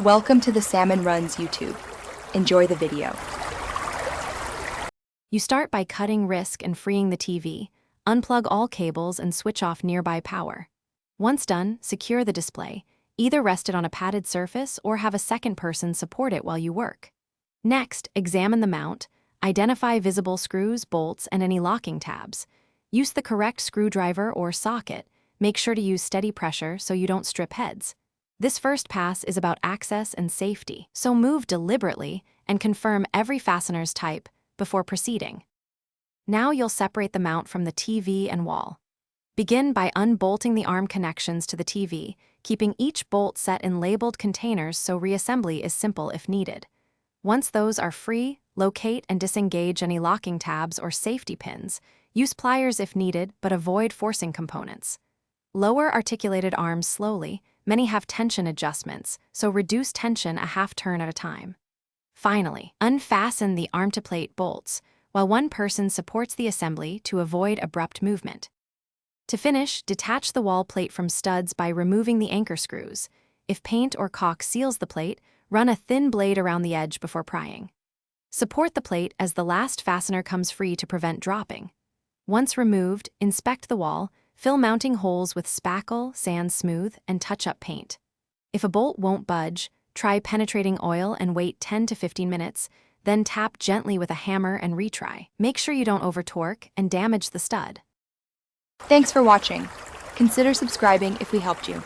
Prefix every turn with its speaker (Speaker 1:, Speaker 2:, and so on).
Speaker 1: Welcome to the Salmon Runs YouTube. Enjoy the video.
Speaker 2: You start by cutting risk and freeing the TV. Unplug all cables and switch off nearby power. Once done, secure the display. Either rest it on a padded surface or have a second person support it while you work. Next, examine the mount. Identify visible screws, bolts, and any locking tabs. Use the correct screwdriver or socket. Make sure to use steady pressure so you don't strip heads. This first pass is about access and safety, so move deliberately and confirm every fastener's type before proceeding. Now you'll separate the mount from the TV and wall. Begin by unbolting the arm connections to the TV, keeping each bolt set in labeled containers so reassembly is simple if needed. Once those are free, locate and disengage any locking tabs or safety pins. Use pliers if needed, but avoid forcing components. Lower articulated arms slowly. Many have tension adjustments, so reduce tension a half turn at a time. Finally, unfasten the arm-to-plate bolts, while one person supports the assembly to avoid abrupt movement. To finish, detach the wall plate from studs by removing the anchor screws. If paint or caulk seals the plate, run a thin blade around the edge before prying. Support the plate as the last fastener comes free to prevent dropping. Once removed, inspect the wall. Fill mounting holes with spackle, sand smooth, and touch-up paint. If a bolt won't budge, try penetrating oil and wait 10 to 15 minutes, then tap gently with a hammer and retry. Make sure you don't over-torque and damage the stud.
Speaker 1: Thanks for watching. Consider subscribing if we helped you.